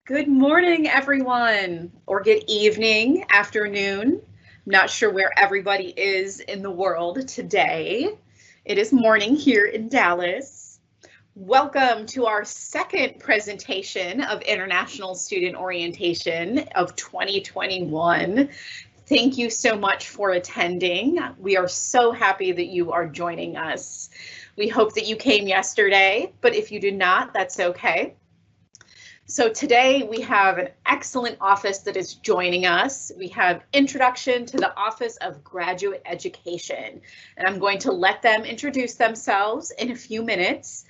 Good morning, everyone, or good evening, afternoon. I'm not sure where everybody is in the world today. It is morning here in Dallas. Welcome to our second presentation of International Student Orientation of 2021. Thank you so much for attending. We are so happy that you are joining us. We hope that you came yesterday, but if you did not, that's okay. So today we have an excellent office that is joining us. We have Introduction to the Office of Graduate Education, and I'm going to let them introduce themselves in a few minutes.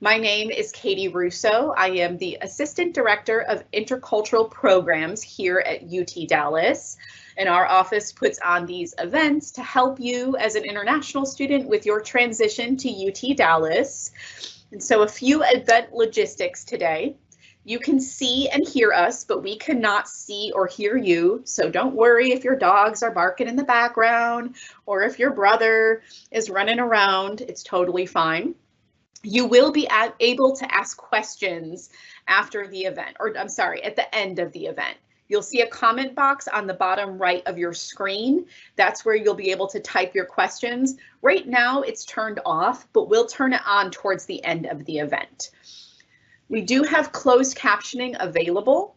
My name is Katie Russo. I am the Assistant Director of Intercultural Programs here at UT Dallas, and our office puts on these events to help you as an international student with your transition to UT Dallas. And so a few event logistics today. You can see and hear us, but we cannot see or hear you. So don't worry if your dogs are barking in the background or if your brother is running around, it's totally fine. You will be able to ask questions after the event, or I'm sorry, at the end of the event. You'll see a comment box on the bottom right of your screen. That's where you'll be able to type your questions. Right now it's turned off, but we'll turn it on towards the end of the event. We do have closed captioning available.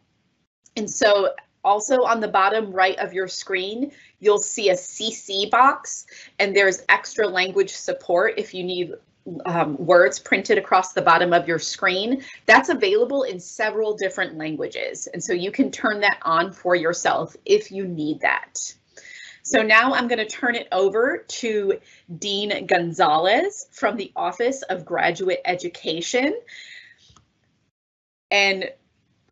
And so also on the bottom right of your screen, you'll see a CC box, and there's extra language support if you need words printed across the bottom of your screen. That's available in several different languages. And so you can turn that on for yourself if you need that. So now I'm going to turn it over to Dean Gonzalez from the Office of Graduate Education. And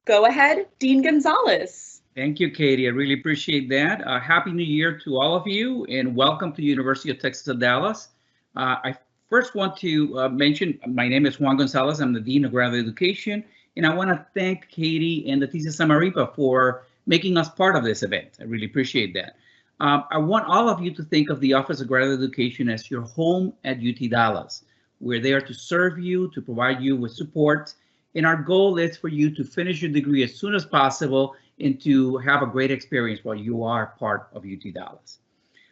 go ahead, Dean Gonzalez. Thank you, Katie. I really appreciate that. Happy New Year to all of you, and welcome to University of Texas at Dallas. I first want to mention my name is Juan Gonzalez. I'm the Dean of Graduate Education, and I want to thank Katie and Leticia Samaripa for making us part of this event. I really appreciate that. I want all of you to think of the Office of Graduate Education as your home at UT Dallas. We're there to serve you, to provide you with support, and our goal is for you to finish your degree as soon as possible and to have a great experience while you are part of UT Dallas.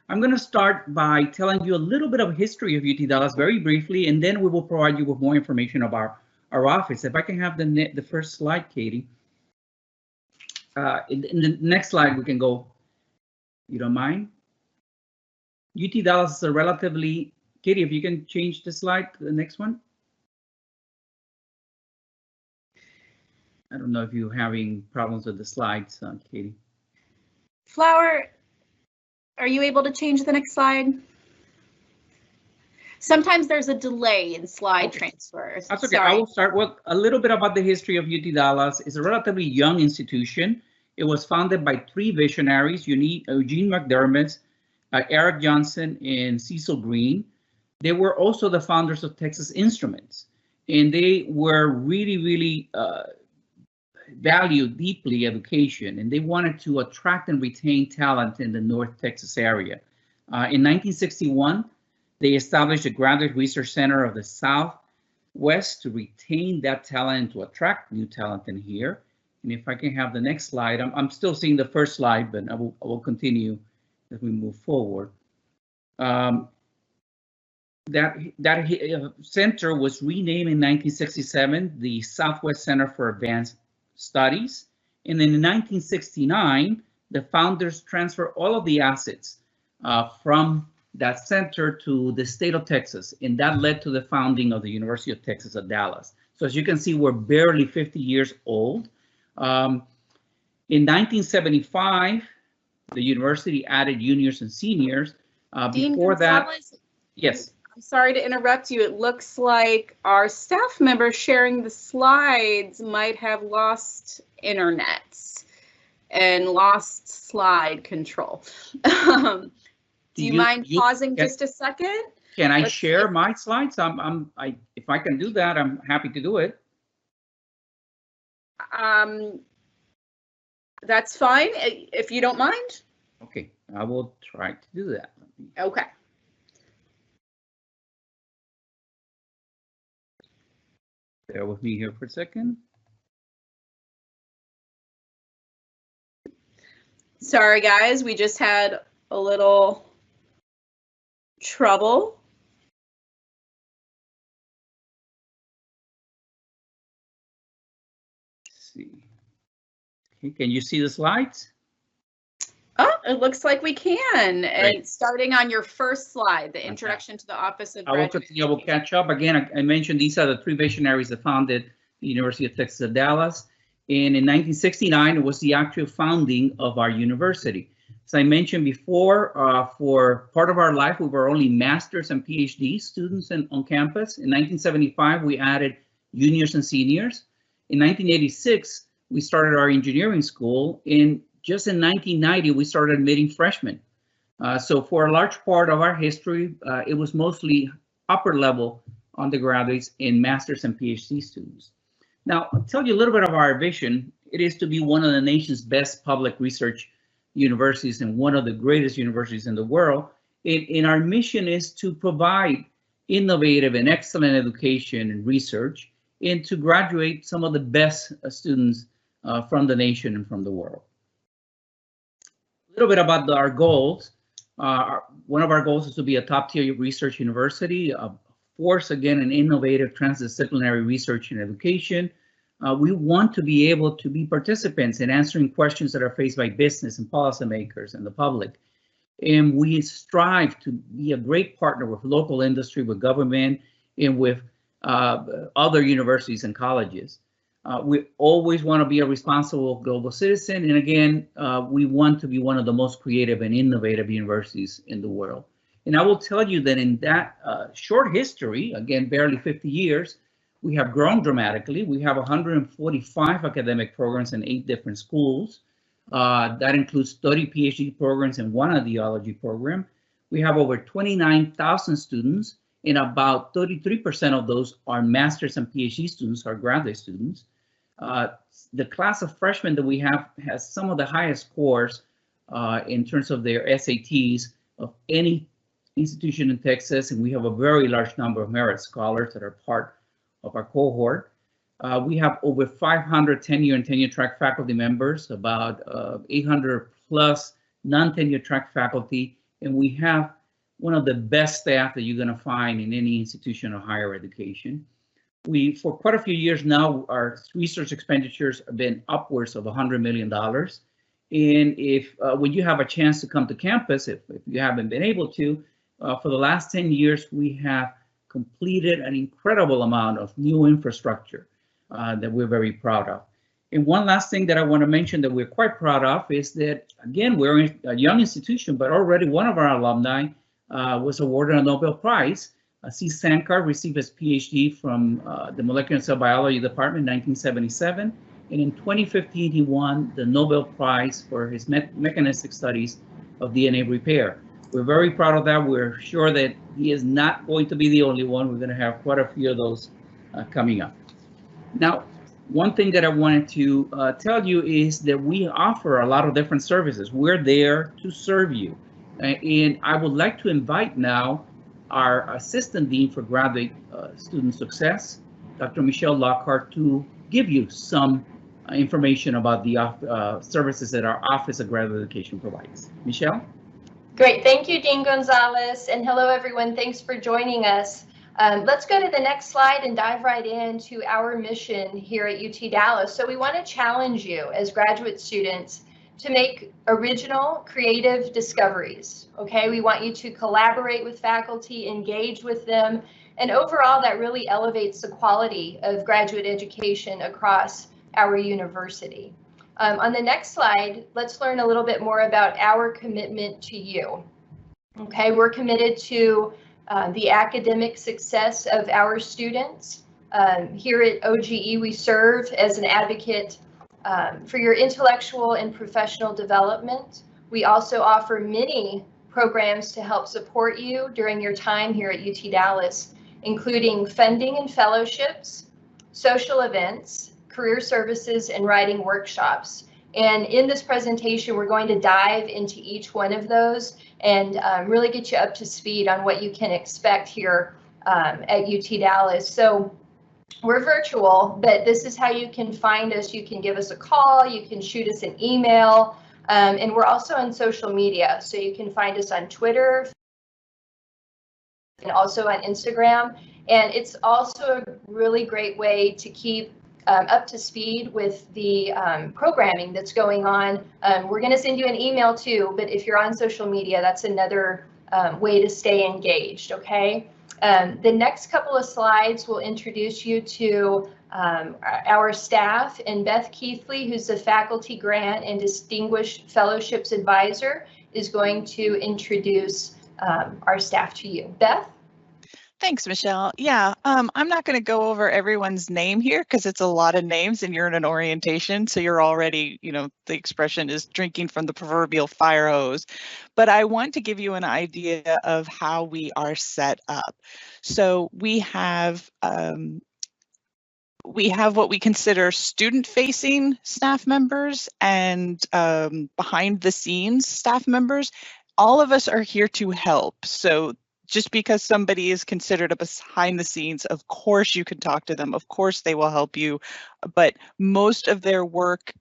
I'm going to start by telling you a little bit of history of UT Dallas very briefly, and then we will provide you with more information about our office. If I can have the first slide, Katie. In the next slide, we can go, you don't mind? UT Dallas is a relatively, Katie, if you can change the slide to the next one. I don't know if you're having problems with the slides, Katie. Flower, are you able to change the next slide? Sometimes there's a delay in slide transfers. That's okay. Sorry. I will start with a little bit about the history of UT Dallas. It's a relatively young institution. It was founded by three visionaries, Eugene McDermott, Eric Johnson, and Cecil Green. They were also the founders of Texas Instruments, and they were really value deeply education, and they wanted to attract and retain talent in the North Texas area. In 1961, they established a Graduate Research Center of the Southwest to retain that talent and to attract new talent in here. And if I can have the next slide, I'm still seeing the first slide, but I will continue as we move forward. That center was renamed in 1967 the Southwest Center for Advanced Studies, and then in 1969 the founders transferred all of the assets from that center to the state of Texas, and that led to the founding of the University of Texas at Dallas. So as you can see, we're barely 50 years old. In 1975 the university added juniors and seniors. Before that, yes. I'm sorry to interrupt you. It looks like our staff member sharing the slides might have lost internet and lost slide control. Do you mind pausing just a second? Can I share my slides? If I can do that, I'm happy to do it. That's fine, if you don't mind. Okay, I will try to do that. Okay. Bear with me here for a second. Sorry, guys, we just had a little trouble. Let's see. Okay, can you see the slides? Oh, it looks like we can. Great. And starting on your first slide, the introduction to the Office of I will Graduate continue. I will Education. catch up. Again, I mentioned these are the three visionaries that founded the University of Texas at Dallas. And in 1969, it was the actual founding of our university. As I mentioned before, for part of our life, we were only masters and PhD students on campus. In 1975, we added juniors and seniors. In 1986, we started our engineering school. Just in 1990, we started admitting freshmen. So for a large part of our history, it was mostly upper level undergraduates and master's and PhD students. Now, I'll tell you a little bit of our vision. It is to be one of the nation's best public research universities and one of the greatest universities in the world. And our mission is to provide innovative and excellent education and research and to graduate some of the best students from the nation and from the world. A little bit about our goals. One of our goals is to be a top-tier research university, force, again, an innovative transdisciplinary research and education. We want to be able to be participants in answering questions that are faced by business and policymakers and the public. And we strive to be a great partner with local industry, with government, and with other universities and colleges. We always want to be a responsible global citizen. And again, we want to be one of the most creative and innovative universities in the world. And I will tell you that in that short history, again, barely 50 years, we have grown dramatically. We have 145 academic programs in 8 different schools. That includes 30 PhD programs and 1 ideology program. We have over 29,000 students, and about 33% of those are master's and PhD students, are graduate students. The class of freshmen that we have has some of the highest scores in terms of their SATs of any institution in Texas, and we have a very large number of merit scholars that are part of our cohort. We have over 500 tenure and tenure track faculty members, about 800 plus non-tenure track faculty, and we have one of the best staff that you're going to find in any institution of higher education. For quite a few years now, our research expenditures have been upwards of $100 million. And when you have a chance to come to campus, if you haven't been able to, for the last 10 years, we have completed an incredible amount of new infrastructure that we're very proud of. And one last thing that I want to mention that we're quite proud of is that, again, we're a young institution, but already one of our alumni was awarded a Nobel Prize. C. Sankar received his PhD from the Molecular and Cell Biology Department in 1977. And in 2015, he won the Nobel Prize for his mechanistic studies of DNA repair. We're very proud of that. We're sure that he is not going to be the only one. We're going to have quite a few of those coming up. Now, one thing that I wanted to tell you is that we offer a lot of different services. We're there to serve you. And I would like to invite now our Assistant Dean for Graduate Student Success, Dr. Michelle Lockhart, to give you some information about the services that our Office of Graduate Education provides. Michelle? Great, thank you, Dean Gonzalez, and hello everyone, thanks for joining us. Let's go to the next slide and dive right into our mission here at UT Dallas. So we want to challenge you as graduate students to make original, creative discoveries, okay? We want you to collaborate with faculty, engage with them, and overall that really elevates the quality of graduate education across our university. On the next slide, let's learn a little bit more about our commitment to you. Okay, we're committed to the academic success of our students. Here at OGE, we serve as an advocate for your intellectual and professional development. We also offer many programs to help support you during your time here at UT Dallas, including funding and fellowships, social events, career services, and writing workshops. And in this presentation, we're going to dive into each one of those and really get you up to speed on what you can expect here at UT Dallas. So we're virtual, but this is how you can find us. You can give us a call, you can shoot us an email. And we're also on social media, so you can find us on Twitter and also on Instagram. And it's also a really great way to keep up to speed with the programming that's going on. We're going to send you an email too, but if you're on social media, that's another way to stay engaged, okay? The next couple of slides will introduce you to our staff, and Beth Keithley, who's the faculty grant and distinguished fellowships advisor, is going to introduce our staff to you. Beth? Thanks, Michelle. Yeah, I'm not going to go over everyone's name here because it's a lot of names and you're in an orientation. So you're already, the expression is drinking from the proverbial fire hose. But I want to give you an idea of how we are set up. So we have what we consider student-facing staff members and behind the scenes staff members. All of us are here to help. So just because somebody is considered a behind the scenes, of course you can talk to them. Of course they will help you, but most of their work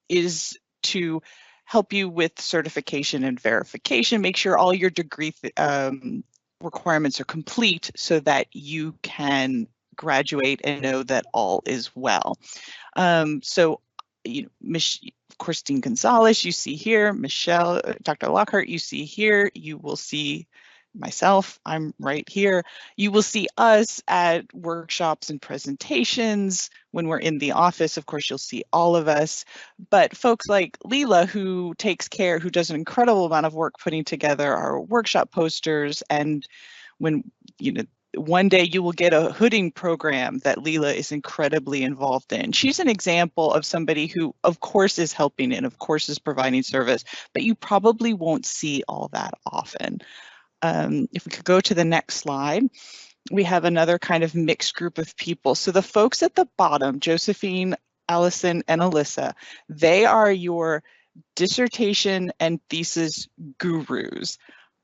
is to help you with certification and verification, make sure all your degree requirements are complete so that you can graduate and know that all is well. So, Christine Gonzalez, you see here, Michelle, Dr. Lockhart, you see here, you will see myself, I'm right here. You will see us at workshops and presentations. When we're in the office, of course, you'll see all of us. But folks like Leela, who does an incredible amount of work putting together our workshop posters. And when, one day you will get a hooding program that Leela is incredibly involved in. She's an example of somebody who, of course, is helping and of course is providing service, but you probably won't see all that often. If we could go to the next slide, we have another kind of mixed group of people. So the folks at the bottom, Josephine, Allison, and Alyssa, they are your dissertation and thesis gurus.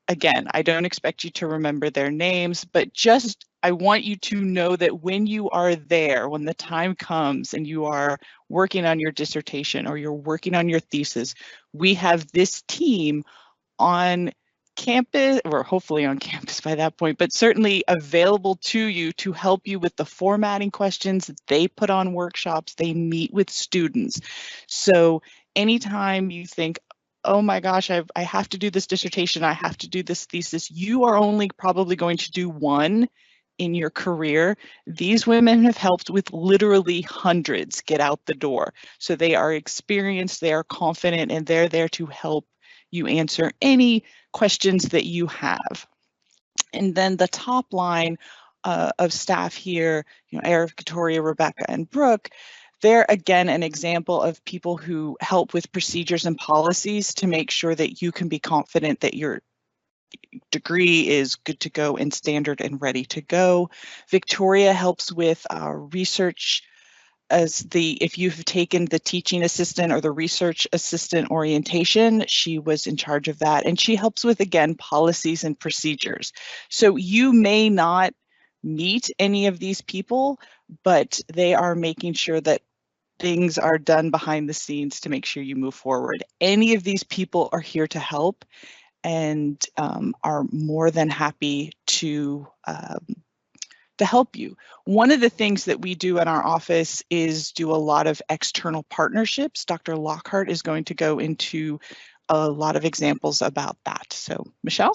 Again, I don't expect you to remember their names, but I want you to know that when you are there, when the time comes and you are working on your dissertation or you're working on your thesis, we have this team on campus, or hopefully on campus by that point, but certainly available to you to help you with the formatting questions. They put on workshops, they meet with students. So anytime you think, oh my gosh, I have to do this dissertation, I have to do this thesis, you are only probably going to do one in your career. These women have helped with literally hundreds get out the door. So they are experienced, they are confident, and they're there to help you answer any questions that you have. And then the top line of staff here, Eric, Victoria, Rebecca, and Brooke, they're again an example of people who help with procedures and policies to make sure that you can be confident that your degree is good to go and standard and ready to go. Victoria helps with research if you've taken the teaching assistant or the research assistant orientation, she was in charge of that. And she helps with, again, policies and procedures. So you may not meet any of these people, but they are making sure that things are done behind the scenes to make sure you move forward. Any of these people are here to help and are more than happy to help you. One of the things that we do in our office is do a lot of external partnerships. Dr. Lockhart is going to go into a lot of examples about that. So, Michelle?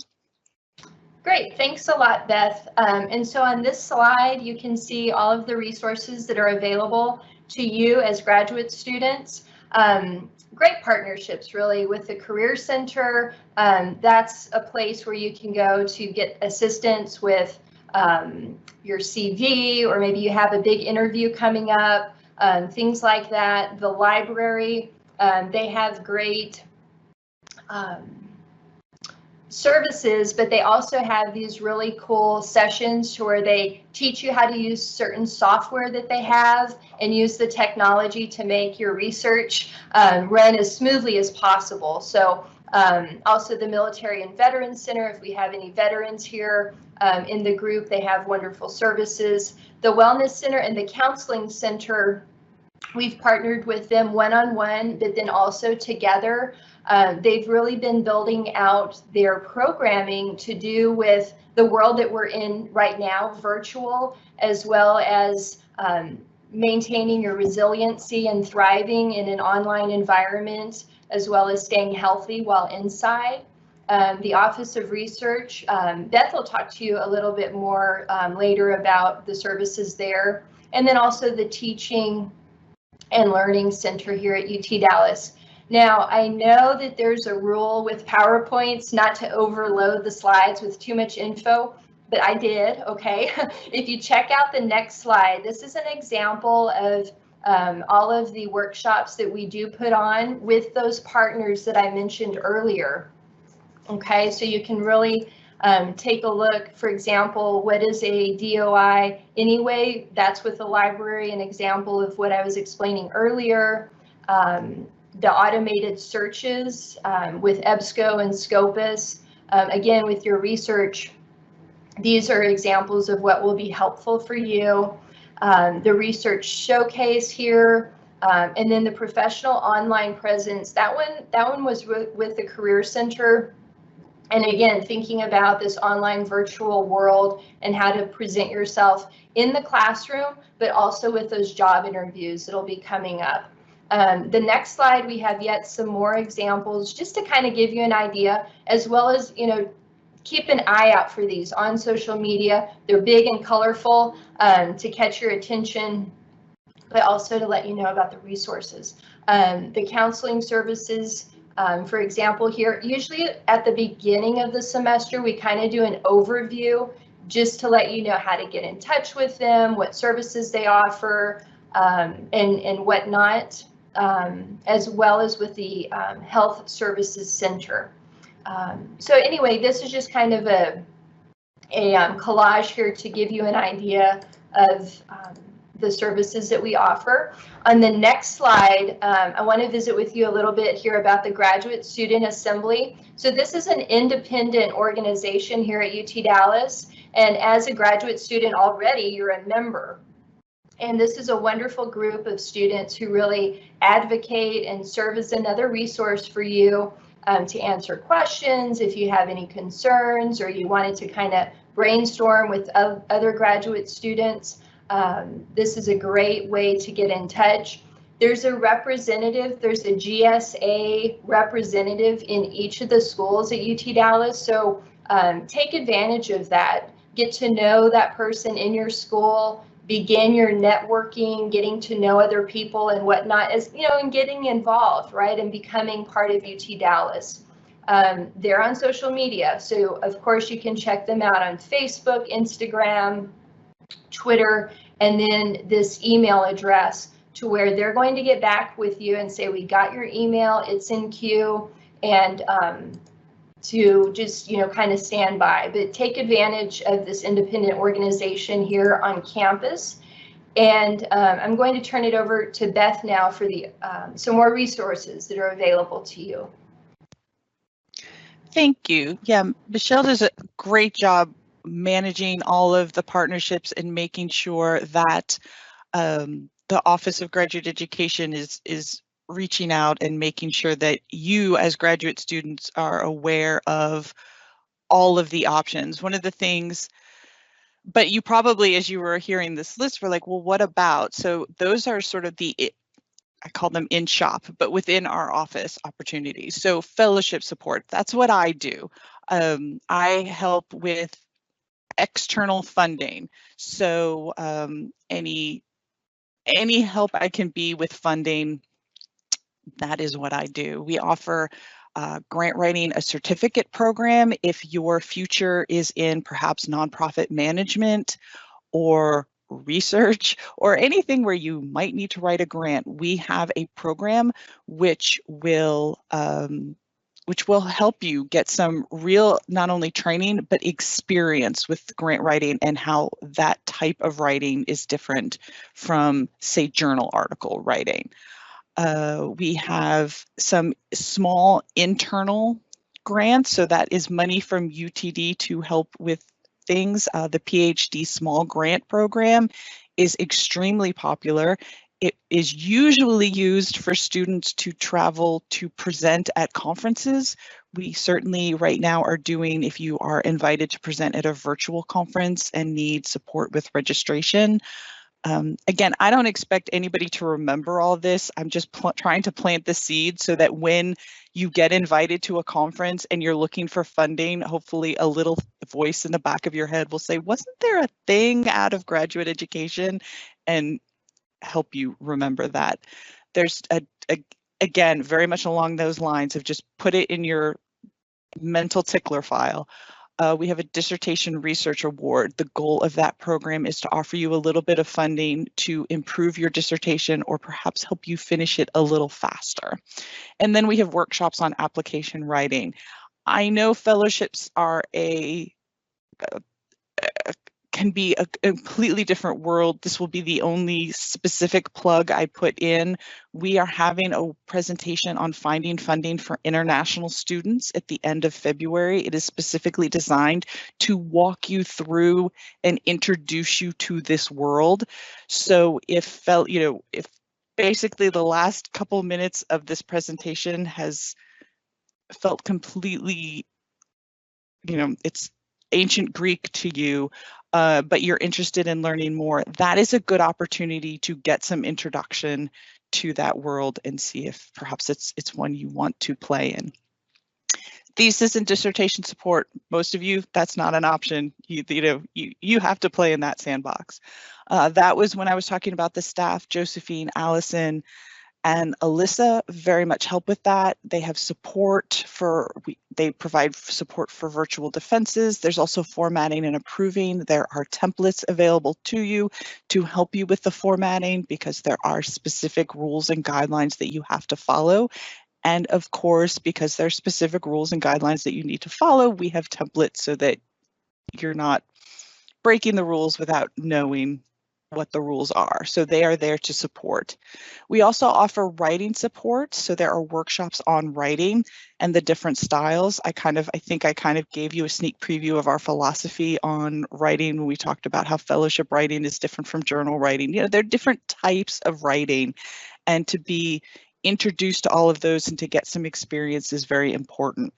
Great, thanks a lot, Beth. And so on this slide, you can see all of the resources that are available to you as graduate students. Great partnerships, really, with the Career Center. That's a place where you can go to get assistance with your CV, or maybe you have a big interview coming up, things like that. The library, they have great services, but they also have these really cool sessions where they teach you how to use certain software that they have and use the technology to make your research run as smoothly as possible. So also the Military and Veterans Center, if we have any veterans here in the group, they have wonderful services. The Wellness Center and the Counseling Center We've partnered with them one-on-one, but then also together. They've really been building out their programming to do with the world that we're in right now, virtual, as well as maintaining your resiliency and thriving in an online environment, as well as staying healthy while inside. The Office of Research, Beth will talk to you a little bit more later about the services there. And then also the Teaching and Learning Center here at UT Dallas. Now, I know that there's a rule with PowerPoints not to overload the slides with too much info, but I did, okay? If you check out the next slide, this is an example of all of the workshops that we do put on with those partners that I mentioned earlier. Okay, so you can really take a look. For example, what is a DOI anyway? That's with the library, an example of what I was explaining earlier. The automated searches with EBSCO and Scopus. Again, with your research, these are examples of what will be helpful for you. The research showcase here. And then the professional online presence, that one was with the Career Center. And again, thinking about this online virtual world and how to present yourself in the classroom, but also with those job interviews that'll be coming up. The next slide, we have yet some more examples just to kind of give you an idea, as well as, you know, keep an eye out for these on social media. They're big and colorful to catch your attention, but also to let you know about the resources. The counseling services, for example, here, usually at the beginning of the semester, we kind of do an overview just to let you know how to get in touch with them, what services they offer, and whatnot, as well as with the Health Services Center. So anyway, this is just kind of a collage here to give you an idea of the services that we offer. On the next slide, I want to visit with you a little bit here about the Graduate Student Assembly. So this is an independent organization here at UT Dallas, and as a graduate student already, you're a member. And this is a wonderful group of students who really advocate and serve as another resource for you to answer questions if you have any concerns or you wanted to kind of brainstorm with other graduate students. This is a great way to get in touch. There's a representative, there's a GSA representative in each of the schools at UT Dallas. So take advantage of that. Get to know that person in your school, begin your networking, getting to know other people and whatnot, as you know, and getting involved, right, and becoming part of UT Dallas. They're on social media, so of course you can check them out on Facebook, Instagram, Twitter, and then this email address to where they're going to get back with you and say, we got your email, it's in queue, and to just, you know, kind of stand by. But take advantage of this independent organization here on campus. And I'm going to turn it over to Beth now for the some more resources that are available to you. Thank you. Yeah, Michelle does a great job managing all of the partnerships and making sure that the Office of Graduate Education is reaching out and making sure that you as graduate students are aware of all of the options. One of the things, but you probably, as you were hearing this list, were like, well, what about? So those are sort of the, I call them in shop, but within our office opportunities. So fellowship support, that's what I do. I help with external funding. So any help I can be with funding, that is what I do. We offer grant writing, a certificate program if your future is in perhaps nonprofit management or research or anything where you might need to write a grant. We have a program which will help you get some real, not only training, but experience with grant writing and how that type of writing is different from, say, journal article writing. We have some small internal grants, so that is money from UTD to help with things. The PhD Small Grant Program is extremely popular. It is usually used for students to travel to present at conferences. We certainly right now are doing, if you are invited to present at a virtual conference and need support with registration. Again, I don't expect anybody to remember all this. I'm just trying to plant the seed so that when you get invited to a conference and you're looking for funding, hopefully a little voice in the back of your head will say, wasn't there a thing out of graduate education? And help you remember that. There's again, very much along those lines of just put it in your mental tickler file. We have a dissertation research award. The goal of that program is to offer you a little bit of funding to improve your dissertation or perhaps help you finish it a little faster. And then we have workshops on application writing. I know fellowships are can be a completely different world. This will be the only specific plug I put in. We are having a presentation on finding funding for international students at the end of February. It is specifically designed to walk you through and introduce you to this world. So if basically the last couple minutes of this presentation has felt completely, it's ancient Greek to you, but you're interested in learning more, that is a good opportunity to get some introduction to that world and see if perhaps it's one you want to play in. Thesis and dissertation support, most of you, that's not an option. You have to play in that sandbox. That was when I was talking about the staff, Josephine, Allison, and Alyssa very much help with that. They have support they provide support for virtual defenses. There's also formatting and approving. There are templates available to you to help you with the formatting because there are specific rules and guidelines that you have to follow. And of course, because there are specific rules and guidelines that you need to follow, we have templates so that you're not breaking the rules without knowing what the rules are. So they are there to support. We also offer writing support. So there are workshops on writing and the different styles. I think I kind of gave you a sneak preview of our philosophy on writing when we talked about how fellowship writing is different from journal writing. There are different types of writing, and to be introduced to all of those and to get some experience is very important.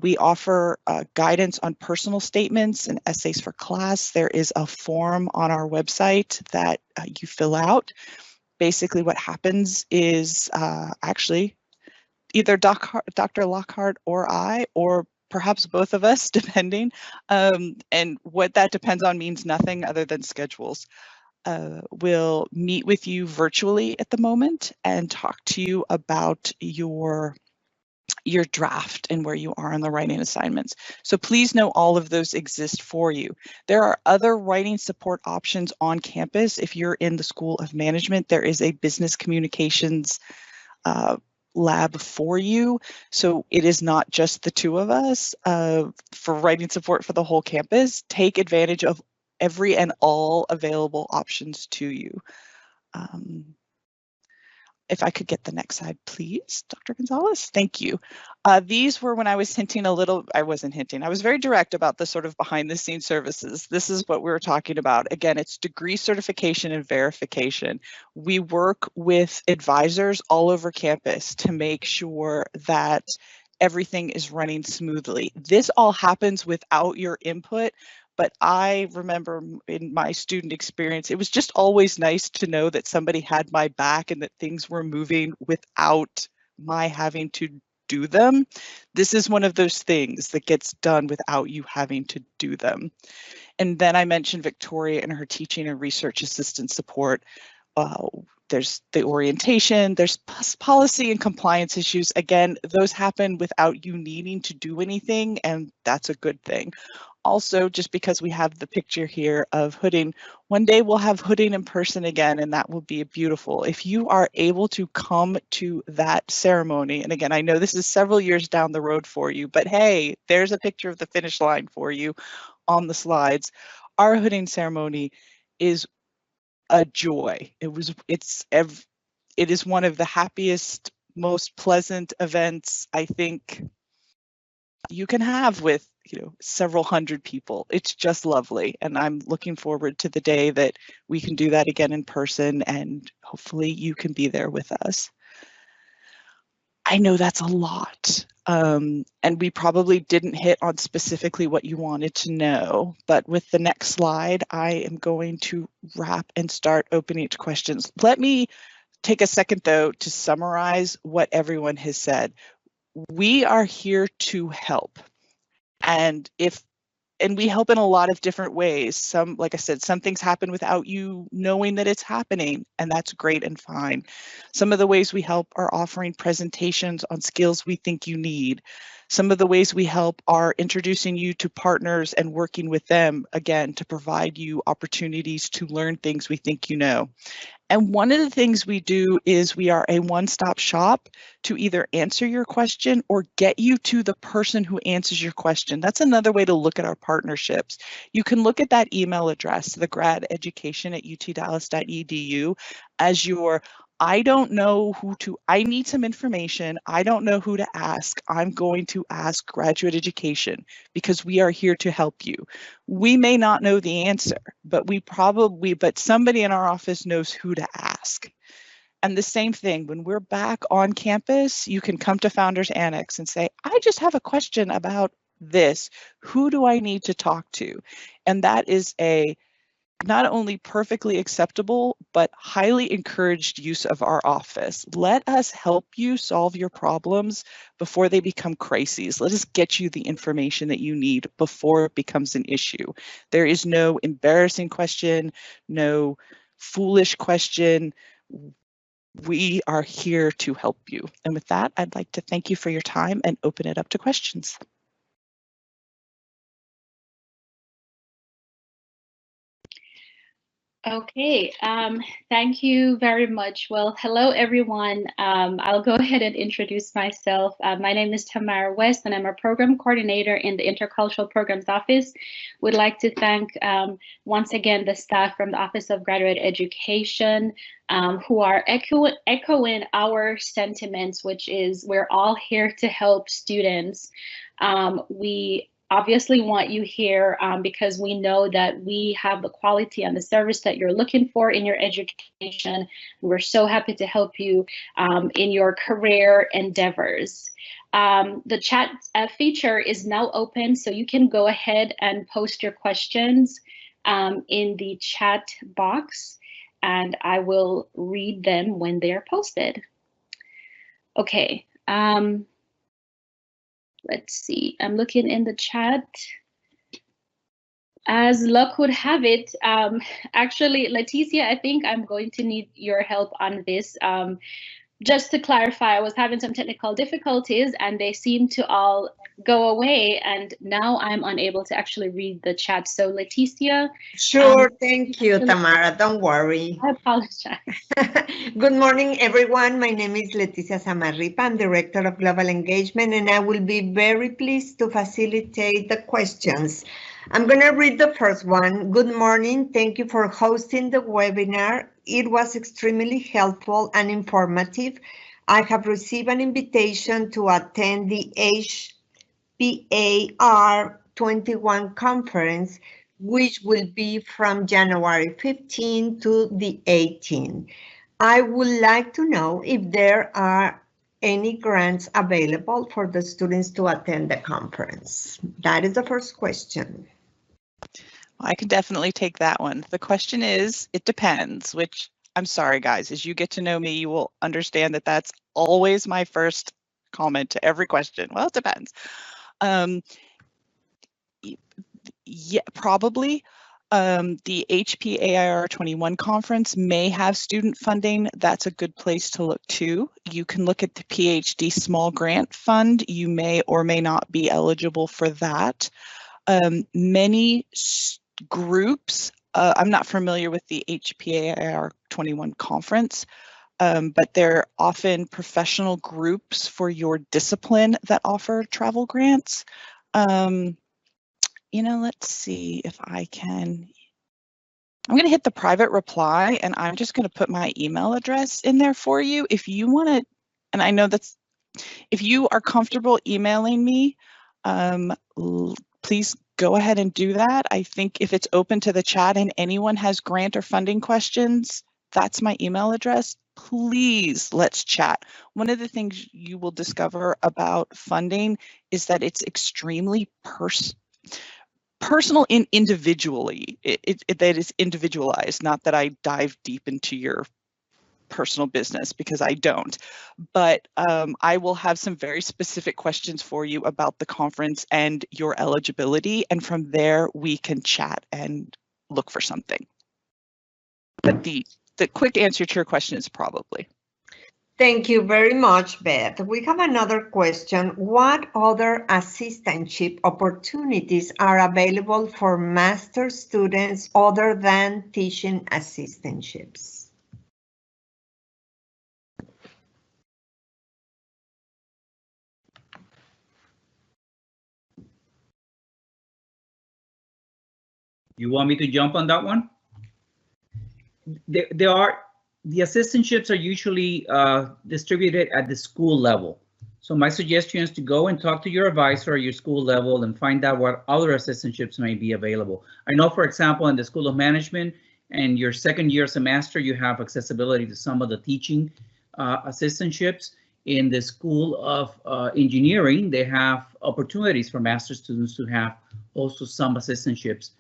We offer guidance on personal statements and essays for class. There is a form on our website that you fill out. Basically what happens is actually either Dr. Lockhart or I, or perhaps both of us, depending, and what that depends on means nothing other than schedules. We'll meet with you virtually at the moment and talk to you about your draft and where you are on the writing assignments. So please know all of those exist for you. There are other writing support options on campus. If you're in the School of Management, there is a business communications lab for you. So it is not just the two of us for writing support for the whole campus. Take advantage of every and all available options to you. If I could get the next slide, please, Dr. Gonzalez. Thank you. These were when I was hinting a little, I wasn't hinting, I was very direct about the sort of behind the scenes services. This is what we were talking about. Again, it's degree certification and verification. We work with advisors all over campus to make sure that everything is running smoothly. This all happens without your input. But I remember in my student experience, it was just always nice to know that somebody had my back and that things were moving without my having to do them. This is one of those things that gets done without you having to do them. And then I mentioned Victoria and her teaching and research assistant support. There's the orientation, there's policy and compliance issues. Again, those happen without you needing to do anything, and that's a good thing. Also, just because we have the picture here of hooding, one day we'll have hooding in person again, and that will be beautiful. If you are able to come to that ceremony, and again, I know this is several years down the road for you, but hey, there's a picture of the finish line for you on the slides. Our hooding ceremony is a joy. It is one of the happiest, most pleasant events, I think, you can have with, several hundred people. It's just lovely. And I'm looking forward to the day that we can do that again in person, and hopefully you can be there with us. I know that's a lot. And we probably didn't hit on specifically what you wanted to know, but with the next slide, I am going to wrap and start opening to questions. Let me take a second though to summarize what everyone has said. We are here to help. And we help in a lot of different ways. Like I said, some things happen without you knowing that it's happening, and that's great and fine. Some of the ways we help are offering presentations on skills we think you need. Some of the ways we help are introducing you to partners and working with them, again, to provide you opportunities to learn things we think you know. And one of the things we do is we are a one-stop shop to either answer your question or get you to the person who answers your question. That's another way to look at our partnerships. You can look at that email address, thegradeducation@utdallas.edu, as your I need some information. I don't know who to ask. I'm going to ask graduate education because we are here to help you. We may not know the answer, but somebody in our office knows who to ask. And the same thing, when we're back on campus, you can come to Founders Annex and say, I just have a question about this. Who do I need to talk to? And that is a not only perfectly acceptable, but highly encouraged use of our office. Let us help you solve your problems before they become crises. Let us get you the information that you need before it becomes an issue. There is no embarrassing question, no foolish question. We are here to help you. And with that, I'd like to thank you for your time and open it up to questions. Okay, thank you very much. Well, hello everyone. I'll go ahead and introduce myself. My name is Tamara West, and I'm a program coordinator in the Intercultural Programs Office. Would like to thank once again the staff from the Office of Graduate Education who are echoing our sentiments, which is we're all here to help students. We obviously want you here because we know that we have the quality and the service that you're looking for in your education. We're so happy to help you in your career endeavors. The chat feature is now open, so you can go ahead and post your questions in the chat box, and I will read them when they're posted. Okay. Let's see, I'm looking in the chat. As luck would have it, actually, Leticia, I think I'm going to need your help on this. Just to clarify, I was having some technical difficulties and they seem to all go away, and now I'm unable to actually read the chat. So Leticia. Sure, thank you, Tamara, don't worry. I apologize. Good morning, everyone. My name is Leticia Samarripa. I'm Director of Global Engagement, and I will be very pleased to facilitate the questions. I'm going to read the first one. Good morning. Thank you for hosting the webinar. It was extremely helpful and informative. I have received an invitation to attend the HPAR 21 conference, which will be from January 15 to the 18th. I would like to know if there are any grants available for the students to attend the conference. That is the first question. I can definitely take that one. The question is, it depends, which I'm sorry, guys, as you get to know me, you will understand that that's always my first comment to every question. Well, it depends. Yeah, probably. The HPAIR 21 conference may have student funding. That's a good place to look too. You can look at the PhD Small Grant Fund. You may or may not be eligible for that. Many groups, I'm not familiar with the HPAIR 21 conference, but they're often professional groups for your discipline that offer travel grants. Let's see if I can. I'm going to hit the private reply, and I'm just going to put my email address in there for you. If you want to, and I know that's, if you are comfortable emailing me, please go ahead and do that. I think if it's open to the chat and anyone has grant or funding questions, that's my email address. Please, let's chat. One of the things you will discover about funding is that it's extremely personal and individually. That is individualized, not that I dive deep into your personal business, because I don't, but I will have some very specific questions for you about the conference and your eligibility, and from there we can chat and look for something. But the quick answer to your question is probably. Thank you very much, Beth. We have another question. What other assistantship opportunities are available for master's students other than teaching assistantships? You want me to jump on that one? The assistantships are usually distributed at the school level. So my suggestion is to go and talk to your advisor at your school level and find out what other assistantships may be available. I know, for example, in the School of Management and your second year semester, you have accessibility to some of the teaching assistantships. In the School of Engineering, they have opportunities for master's students to have also some assistantships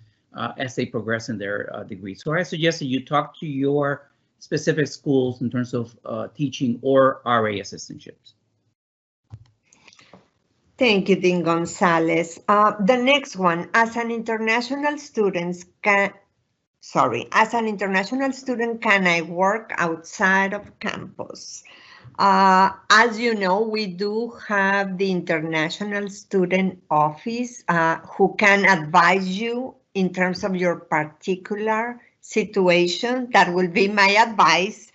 as they progress in their degree. So I suggest that you talk to your specific schools in terms of teaching or RA assistantships. Thank you, Dean Gonzalez. The next one, as an international student, can I work outside of campus? As you know, we do have the International Student Office who can advise you in terms of your particular situation. That will be my advice.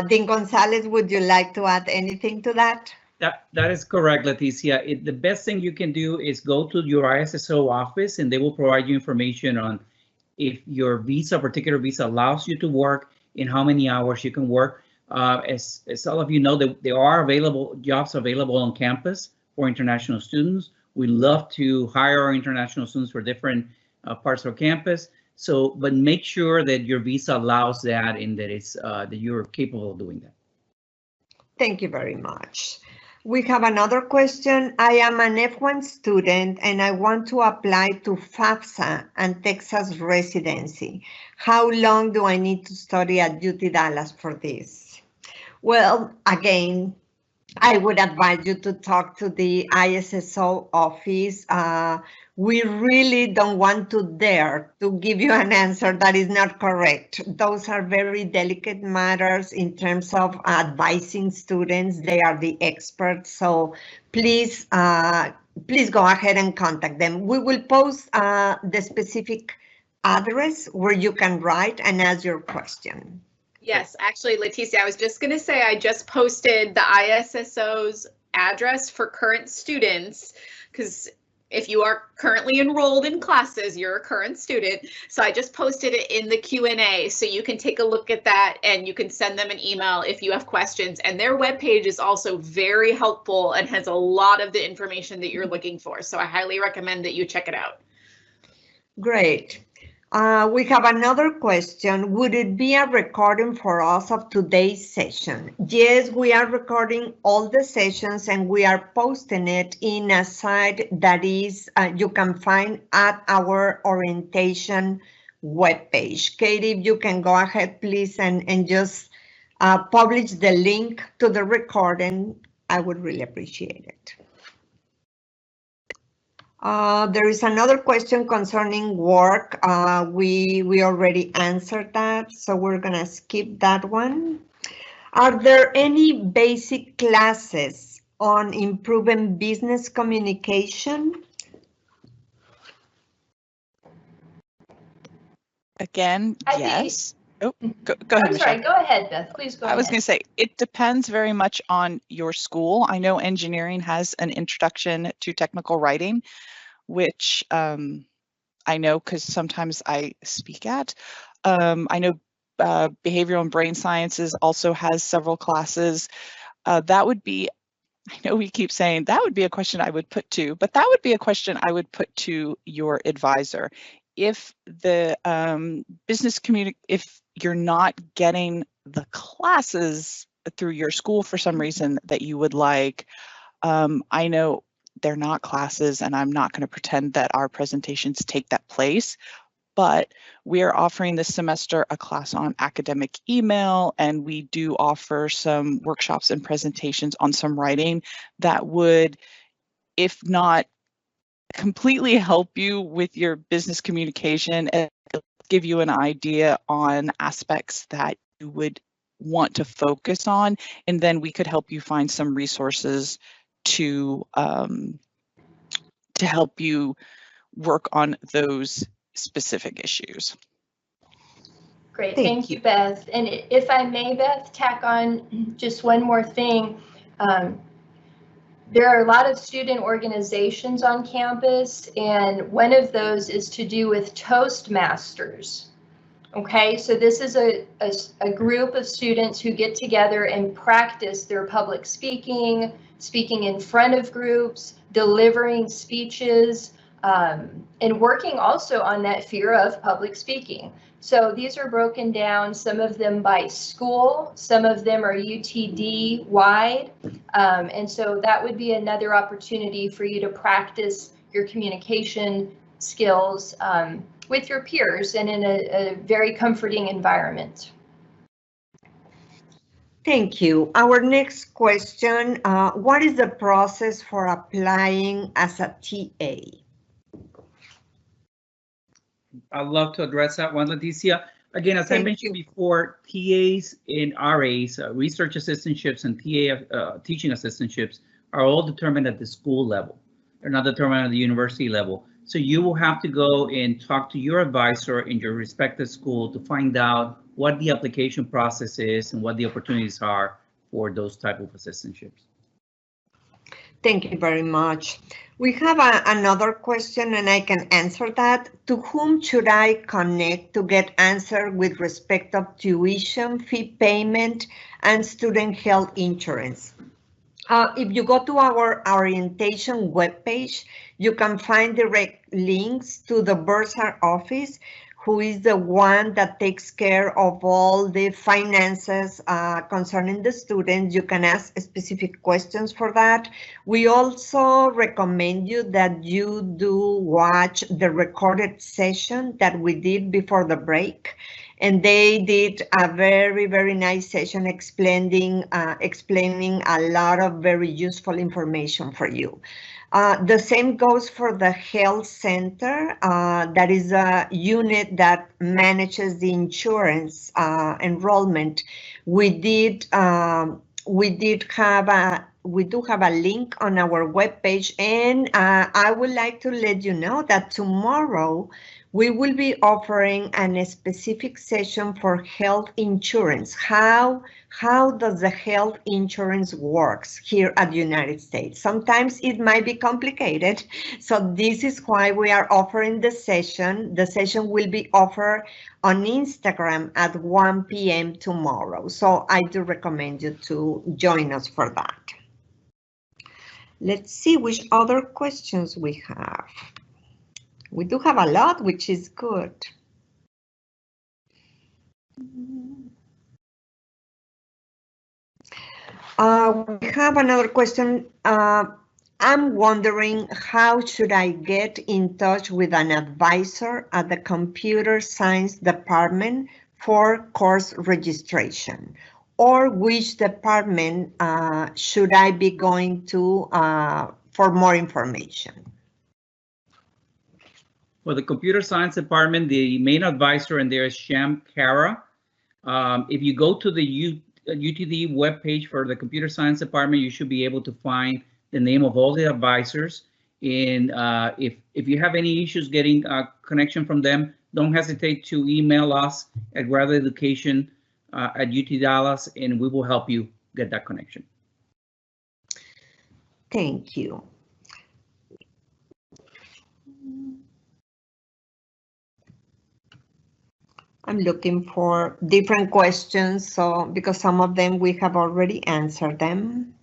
Dean Gonzalez, would you like to add anything to that? That is correct, Leticia. The best thing you can do is go to your ISSO office and they will provide you information on if your particular visa allows you to work, in how many hours you can work. As all of you know, there are jobs available on campus for international students. We love to hire our international students for different parts of campus. So, but make sure that your visa allows that and that you're capable of doing that. Thank you very much. We have another question. I am an F1 student and I want to apply to FAFSA and Texas residency. How long do I need to study at UT Dallas for this? Well, again, I would advise you to talk to the ISSO office. We really don't want to dare to give you an answer that is not correct. Those are very delicate matters in terms of advising students. They are the experts, so please go ahead and contact them. We will post the specific address where you can write and ask your question. Yes, actually, Leticia, I was just going to say I just posted the ISSO's address for current students, because if you are currently enrolled in classes, you're a current student. So I just posted it in the Q&A, so you can take a look at that and you can send them an email if you have questions. And their webpage is also very helpful and has a lot of the information that you're looking for. So I highly recommend that you check it out. Great. We have another question. Would it be a recording for us of today's session? Yes, we are recording all the sessions and we are posting it in a site that is you can find at our orientation webpage. Katie, if you can go ahead, please, and just publish the link to the recording, I would really appreciate it. There is another question concerning work. We already answered that, so we're gonna skip that one. Are there any basic classes on improving business communication? Again, yes. Oh, go ahead, I'm sorry, go ahead, Beth, please go ahead. I was going to say, it depends very much on your school. I know engineering has an introduction to technical writing, which I know because sometimes I speak at. I know behavioral and brain sciences also has several classes. That would be I know we keep saying that would be a question I would put to, but that would be a question I would put to your advisor. If the if you're not getting the classes through your school for some reason that you would like, I know they're not classes, and I'm not going to pretend that our presentations take that place, but we are offering this semester a class on academic email, and we do offer some workshops and presentations on some writing that would, if not completely help you with your business communication, and give you an idea on aspects that you would want to focus on, and then we could help you find some resources to help you work on those specific issues. Great, thank you, Beth. And if I may, Beth, tack on just one more thing. There are a lot of student organizations on campus, and one of those is to do with Toastmasters. Okay, so this is a group of students who get together and practice their public speaking, speaking in front of groups, delivering speeches, and working also on that fear of public speaking. So these are broken down, some of them by school, some of them are UTD wide. And so that would be another opportunity for you to practice your communication skills with your peers and in a very comforting environment. Thank you. Our next question, what is the process for applying as a TA? I'd love to address that one, Leticia. Again, as I mentioned before, TAs and RAs, research assistantships and TA teaching assistantships are all determined at the school level. They're not determined at the university level. So you will have to go and talk to your advisor in your respective school to find out what the application process is and what the opportunities are for those type of assistantships. Thank you very much. We have another question, and I can answer that. To whom should I connect to get answer with respect of tuition, fee payment, and student health insurance? If you go to our orientation webpage, you can find direct links to the bursar office, who is the one that takes care of all the finances concerning the students. You can ask specific questions for that. We also recommend you that you do watch the recorded session that we did before the break. And they did a very, very nice session explaining a lot of very useful information for you. The same goes for the health center. That is a unit that manages the insurance enrollment. We do have a link on our webpage, and I would like to let you know that tomorrow we will be offering a specific session for health insurance. How does the health insurance works here at the United States? Sometimes it might be complicated. So this is why we are offering the session. The session will be offered on Instagram at 1 p.m. tomorrow. So I do recommend you to join us for that. Let's see which other questions we have. We do have a lot, which is good. We have another question. I'm wondering, how should I get in touch with an advisor at the computer science department for course registration? Or which department should I be going to for more information? For the computer science department, the main advisor in there is Sham Kara. If you go to the UTD webpage for the computer science department, you should be able to find the name of all the advisors. And if you have any issues getting a connection from them, don't hesitate to email us at graduateeducation at UT Dallas, and we will help you get that connection. Thank you. I'm looking for different questions, so because some of them we have already answered them.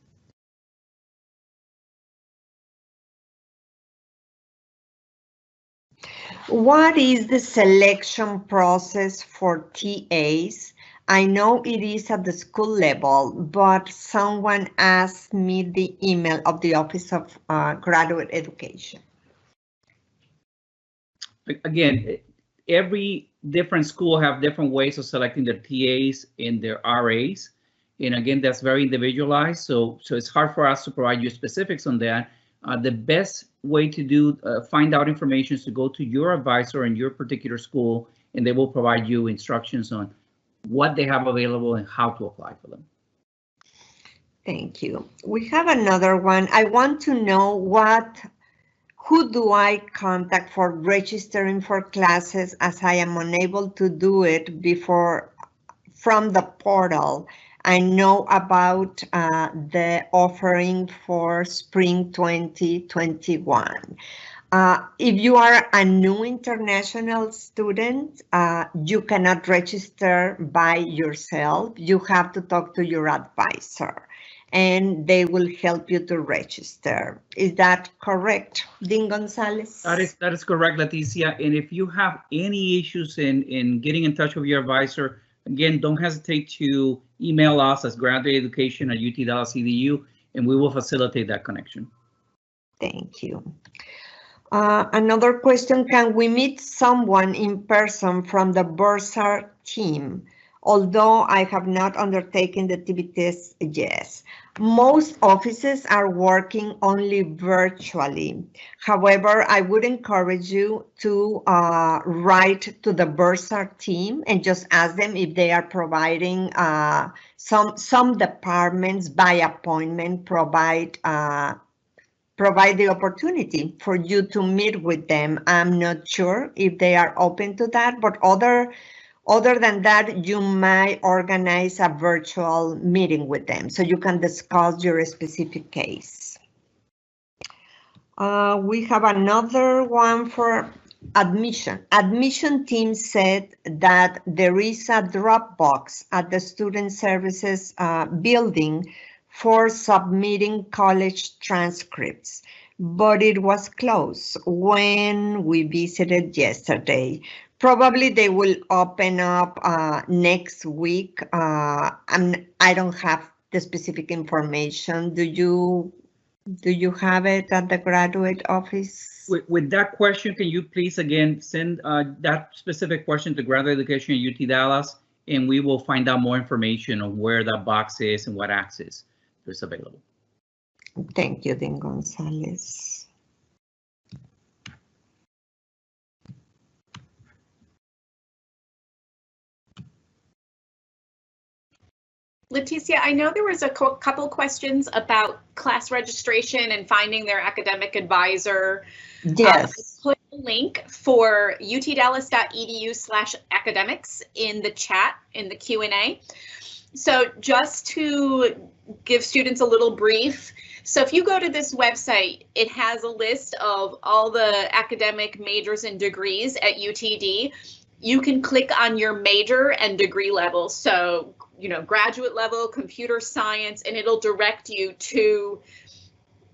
What is the selection process for TAs? I know it is at the school level, but someone asked me the email of the Office of Graduate Education. Again, every different school have different ways of selecting their TAs and their RAs. And again, that's very individualized. So it's hard for us to provide you specifics on that. The best way to find out information is to go to your advisor in your particular school, and they will provide you instructions on what they have available and how to apply for them. Thank you. We have another one. I want to know who do I contact for registering for classes, as I am unable to do it from the portal. I know about the offering for spring 2021. If you are a new international student, you cannot register by yourself. You have to talk to your advisor, and they will help you to register. Is that correct, Dean Gonzalez? That is correct, Leticia. And if you have any issues in getting in touch with your advisor, again, don't hesitate to email us as graduateeducation@ut.edu, and we will facilitate that connection. Thank you. Another question, can we meet someone in person from the bursar team? Although I have not undertaken the activities, yes. Most offices are working only virtually. However, I would encourage you to write to the bursar team and just ask them if they are providing some departments by appointment provide the opportunity for you to meet with them. I'm not sure if they are open to that, but other than that, you might organize a virtual meeting with them so you can discuss your specific case. We have another one for admission. Admission team said that there is a drop box at the student services building for submitting college transcripts, but it was closed when we visited yesterday. Probably they will open up next week. I don't have the specific information. Do you have it at the graduate office? With that question, can you please again send that specific question to Graduate Education at UT Dallas, and we will find out more information on where that box is and what access is available. Thank you, Dean Gonzalez. Leticia, I know there was a couple questions about class registration and finding their academic advisor. Yes. Put a link for utdallas.edu/academics in the chat, in the Q&A. So just to give students a little brief, so if you go to this website, it has a list of all the academic majors and degrees at UTD. You can click on your major and degree level. So, you know, graduate level, computer science, and it'll direct you to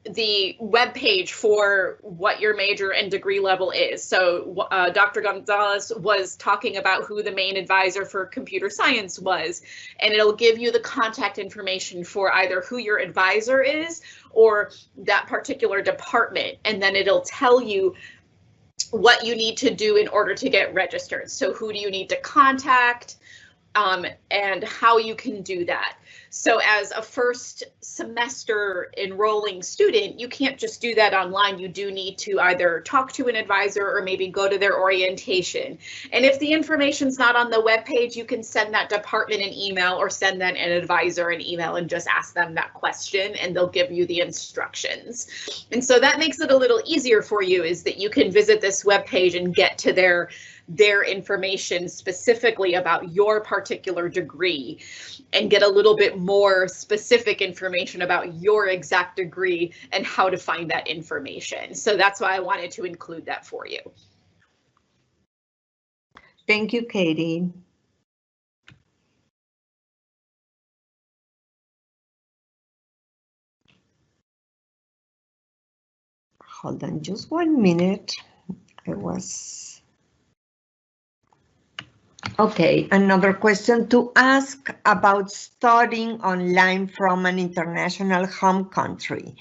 the web page for what your major and degree level is. So Dr. Gonzalez was talking about who the main advisor for computer science was, and it'll give you the contact information for either who your advisor is or that particular department, and then it'll tell you what you need to do in order to get registered. So who do you need to contact, and how you can do that. So as a first semester enrolling student, you can't just do that online. You do need to either talk to an advisor or maybe go to their orientation. And if the information's not on the webpage, you can send that department an email or send that an advisor an email and just ask them that question, and they'll give you the instructions. And so that makes it a little easier for you, is that you can visit this webpage and get to their information specifically about your particular degree and get a little bit more specific information about your exact degree and how to find that information. So that's why I wanted to include that for you. Thank you, Katie. Hold on just 1 minute. I was Okay, another question to ask about studying online from an international home country.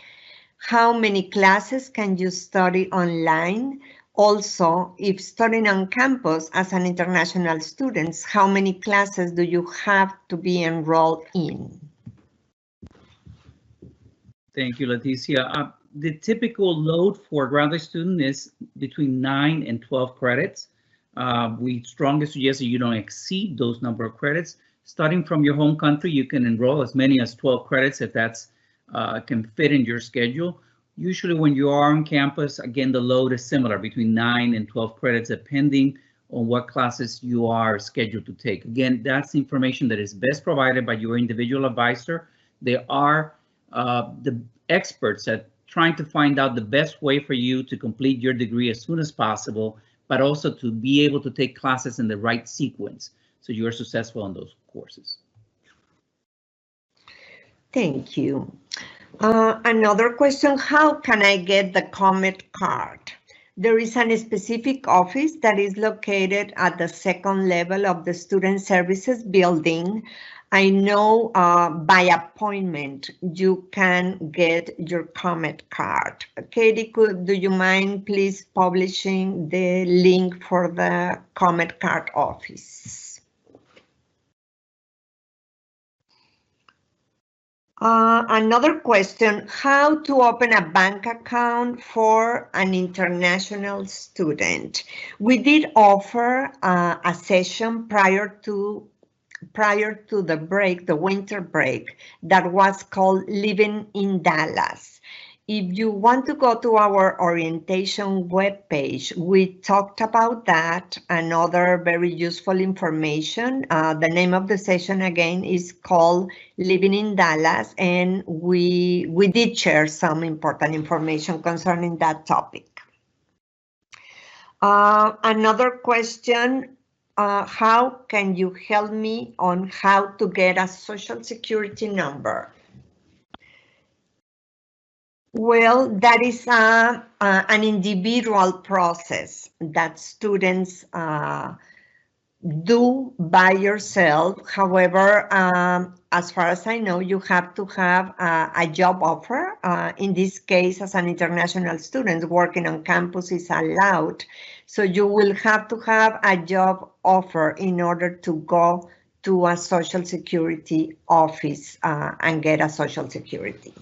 How many classes can you study online? Also, if studying on campus as an international student, how many classes do you have to be enrolled in? Thank you, Leticia. The typical load for a graduate student is between 9 and 12 credits. We strongly suggest that you don't exceed those number of credits. Starting from your home country, you can enroll as many as 12 credits if that's can fit in your schedule. Usually when you are on campus, again, the load is similar between 9 and 12 credits, depending on what classes you are scheduled to take. Again, that's information that is best provided by your individual advisor. They are the experts at trying to find out the best way for you to complete your degree as soon as possible, but also to be able to take classes in the right sequence so you are successful in those courses. Thank you. Another question, how can I get the COMET card? There is a specific office that is located at the second level of the Student Services building. I know by appointment you can get your COMET card. Katie, do you mind please publishing the link for the COMET card office? Another question, how to open a bank account for an international student? We did offer a session prior to the break, the winter break, that was called Living in Dallas. If you want to go to our orientation webpage, we talked about that and other very useful information. The name of the session again is called Living in Dallas, and we did share some important information concerning that topic. Another question, how can you help me on how to get a Social Security number? Well, that is an individual process that students do by yourself. However, as far as I know, you have to have a job offer. In this case, as an international student, working on campus is allowed. So you will have to have a job offer in order to go to a Social Security office and get a Social Security.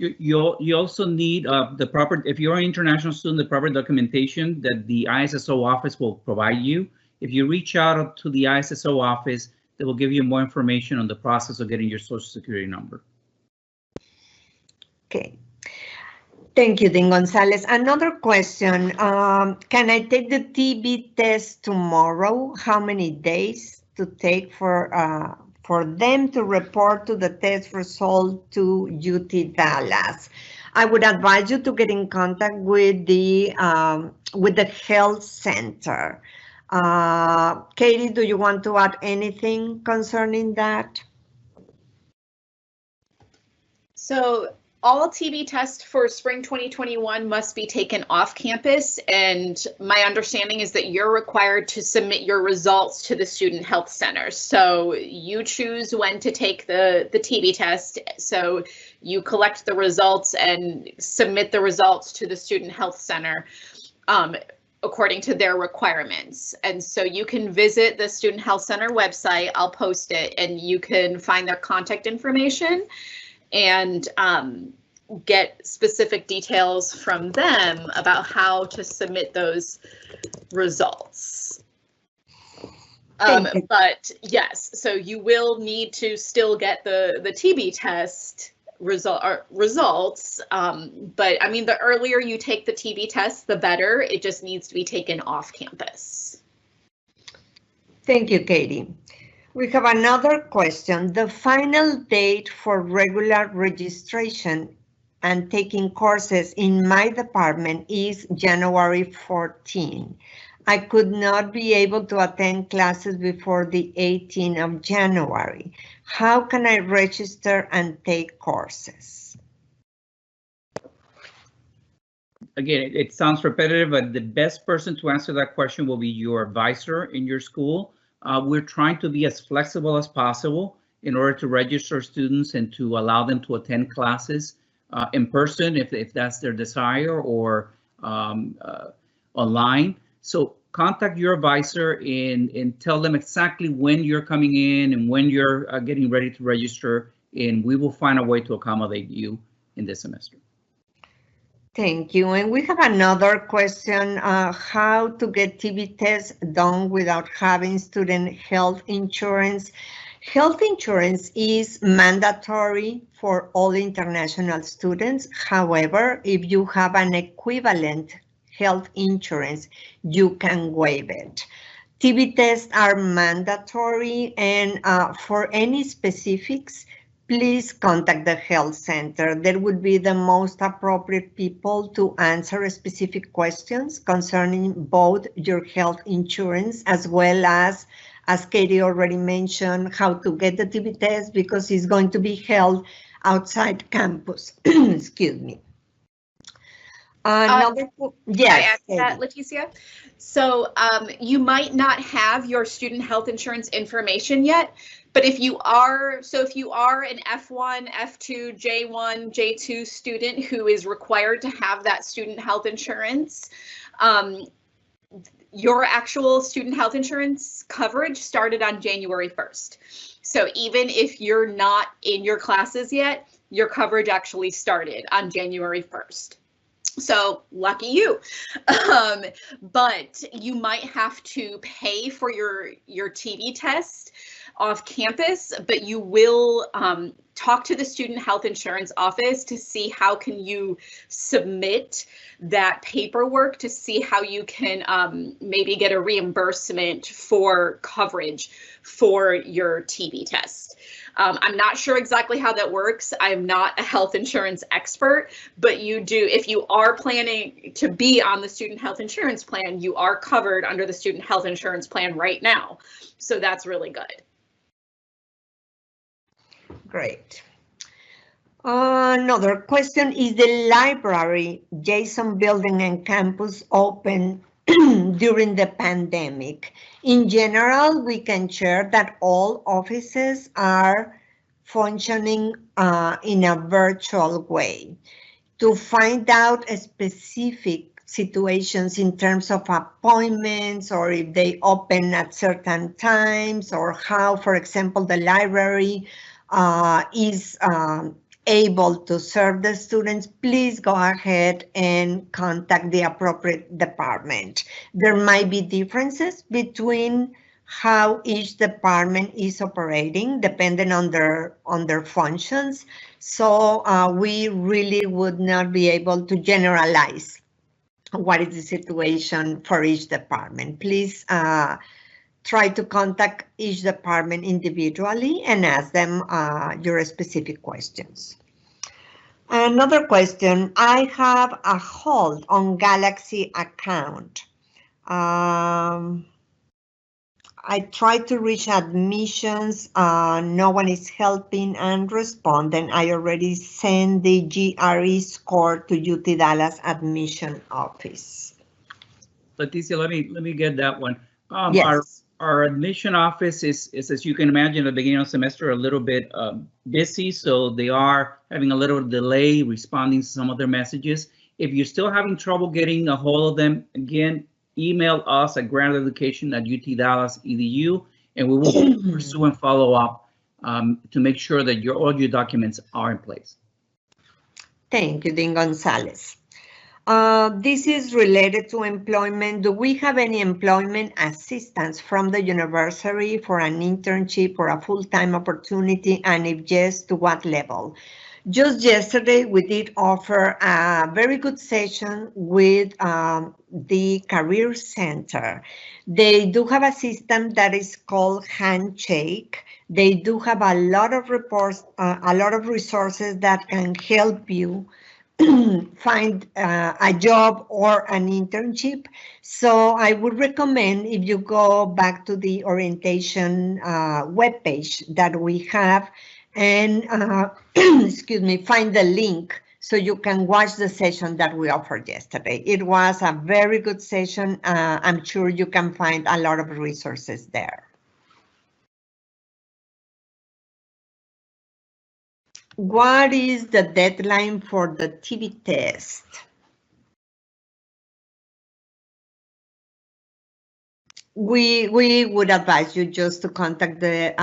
You also need the proper, if you're an international student, the proper documentation that the ISSO office will provide you. If you reach out to the ISSO office, they will give you more information on the process of getting your Social Security number. Okay. Thank you, Dean Gonzalez. Another question, can I take the TB test tomorrow? How many days to take for them to report to the test result to UT Dallas? I would advise you to get in contact with the health center. Katie, do you want to add anything concerning that? So all TB tests for spring 2021 must be taken off campus, and my understanding is that you're required to submit your results to the student health center. So you choose when to take the TB test. So you collect the results and submit the results to the student health center according to their requirements. And so you can visit the student health center website. I'll post it, and you can find their contact information and get specific details from them about how to submit those results. But yes, so you will need to still get the TB test results. But I mean, the earlier you take the TB test, the better. It just needs to be taken off campus. Thank you, Katie. We have another question. The final date for regular registration and taking courses in my department is January 14. I could not be able to attend classes before the 18th of January. How can I register and take courses? Again, it sounds repetitive, but the best person to answer that question will be your advisor in your school. We're trying to be as flexible as possible in order to register students and to allow them to attend classes in person if that's their desire, or online. So contact your advisor and tell them exactly when you're coming in and when you're getting ready to register, and we will find a way to accommodate you in this semester. Thank you. And we have another question, how to get TB tests done without having student health insurance. Health insurance is mandatory for all international students. However, if you have an equivalent health insurance, you can waive it. TB tests are mandatory, and for any specifics, please contact the health center. They would be the most appropriate people to answer specific questions concerning both your health insurance as well as Katie already mentioned, how to get the TB test, because it's going to be held outside campus. Excuse me. Yes, I add that, Leticia. So you might not have your student health insurance information yet, but if you are, an F1, F2, J1, J2 student who is required to have that student health insurance, your actual student health insurance coverage started on January 1st. So even if you're not in your classes yet, your coverage actually started on January 1st. So lucky you, but you might have to pay for your TB test off campus, but you will talk to the student health insurance office to see how can you submit that paperwork to see how you can maybe get a reimbursement for coverage for your TB test. I'm not sure exactly how that works. I'm not a health insurance expert, but you do, if you are planning to be on the student health insurance plan, you are covered under the student health insurance plan right now. So that's really good. Great. Another question, is the library, Jason building and campus open during the pandemic? In general, we can share that all offices are functioning in a virtual way. To find out specific situations in terms of appointments, or if they open at certain times, or how, for example, the library is able to serve the students, please go ahead and contact the appropriate department. There might be differences between how each department is operating depending on their functions. So we really would not be able to generalize what is the situation for each department. Please try to contact each department individually and ask them your specific questions. Another question, I have a hold on Galaxy account. I tried to reach admissions, no one is helping and responding. I already sent the GRE score to UT Dallas admission office. Leticia, let me get that one. Yes. Our admission office is, as you can imagine, at the beginning of the semester, a little bit busy, so they are having a little delay responding to some of their messages. If you're still having trouble getting a hold of them, again, email us at granteducation@utdallas.edu, and we will pursue and follow up to make sure that all your documents are in place. Thank you, Dean Gonzalez. This is related to employment. Do we have any employment assistance from the university for an internship or a full-time opportunity? And if yes, to what level? Just yesterday, we did offer a very good session with the Career Center. They do have a system that is called Handshake. They do have a lot of reports, a lot of resources that can help you find a job or an internship. So I would recommend if you go back to the orientation webpage that we have and excuse me, find the link so you can watch the session that we offered yesterday. It was a very good session. I'm sure you can find a lot of resources there. what is the deadline for the TB test? We would advise you just to contact the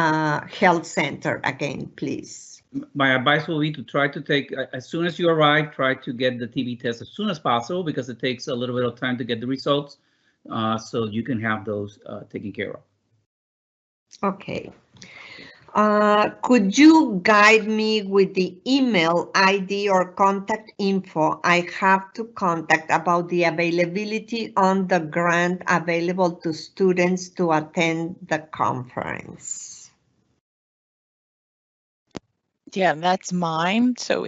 health center again, please. My advice will be to try to take, as soon as you arrive, try to get the TB test as soon as possible because it takes a little bit of time to get the results, so you can have those taken care of. Okay. Could you guide me with the email ID or contact info I have to contact about the availability on the grant available to students to attend the conference? Yeah, that's mine. So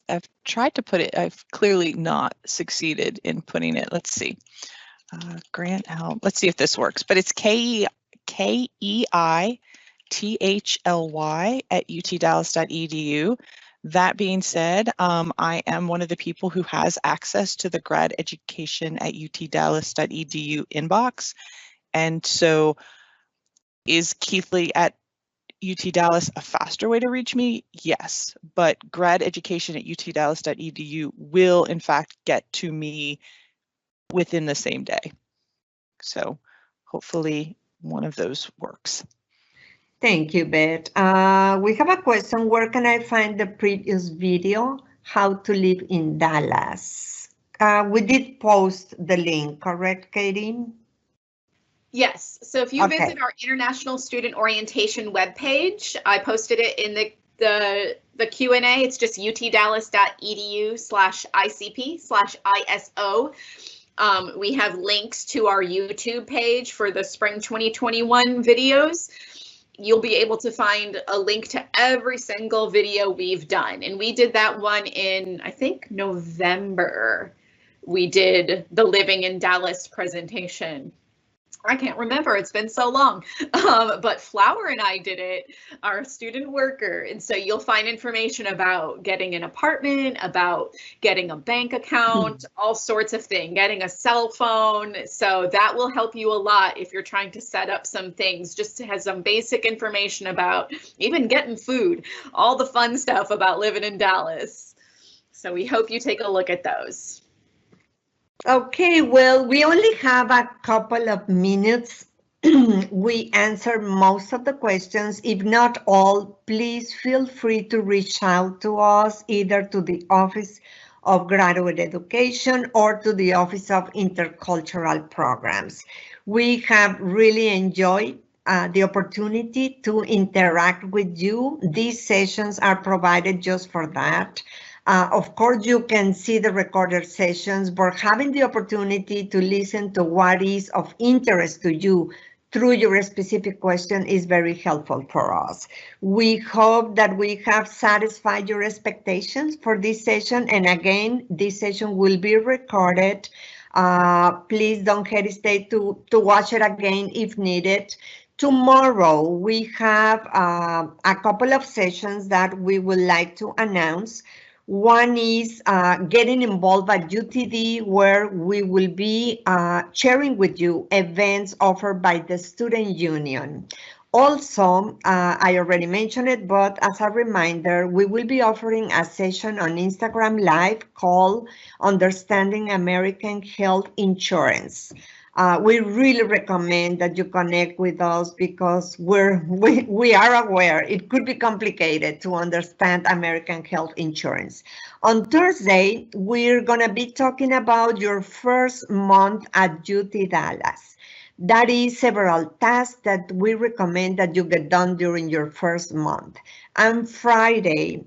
I've tried to put it, I've clearly not succeeded in putting it. Let's see. Grant help. Let's see if this works, but it's keithly@utdallas.edu. That being said, I am one of the people who has access to the grad education at utdallas.edu inbox. And so is Keithley@UT Dallas a faster way to reach me? Yes, but grad education at utdallas.edu will in fact get to me within the same day. So hopefully one of those works. Thank you, Beth. We have a question. Where can I find the previous video, How to Live in Dallas? We did post the link, correct, Katie? Yes, so if you Okay. visit our International Student Orientation webpage, I posted it in the Q&A. It's just utdallas.edu/ICP/ISO. We have links to our YouTube page for the spring 2021 videos. You'll be able to find a link to every single video we've done. And we did that one in, I think, November. We did the Living in Dallas presentation. I can't remember, it's been so long, but Flower and I did it, our student worker. And so you'll find information about getting an apartment, about getting a bank account, all sorts of things, getting a cell phone. So that will help you a lot if you're trying to set up some things, just to have some basic information about even getting food, all the fun stuff about living in Dallas. So we hope you take a look at those. Okay, well, we only have a couple of minutes. We answered most of the questions. If not all, please feel free to reach out to us, either to the Office of Graduate Education or to the Office of Intercultural Programs. We have really enjoyed the opportunity to interact with you. These sessions are provided just for that. Of course, you can see the recorded sessions, but having the opportunity to listen to what is of interest to you through your specific question is very helpful for us. We hope that we have satisfied your expectations for this session. And again, this session will be recorded. Please don't hesitate to watch it again if needed. Tomorrow, we have a couple of sessions that we would like to announce. One is getting involved at UTD, where we will be sharing with you events offered by the Student Union. Also, I already mentioned it, but as a reminder, we will be offering a session on Instagram Live called Understanding American Health Insurance. We really recommend that you connect with us because we are aware it could be complicated to understand American health insurance. On Thursday, we're going to be talking about your first month at UT Dallas. That is several tasks that we recommend that you get done during your first month. And Friday,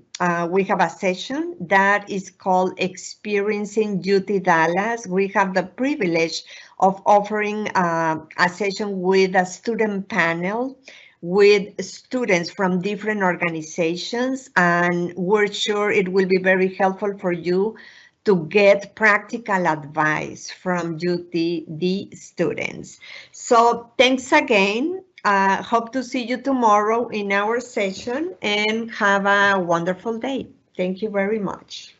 we have a session that is called Experiencing UT Dallas. We have the privilege of offering a session with a student panel with students from different organizations, and we're sure it will be very helpful for you to get practical advice from UTD students. So thanks again. Hope to see you tomorrow in our session and have a wonderful day. Thank you very much.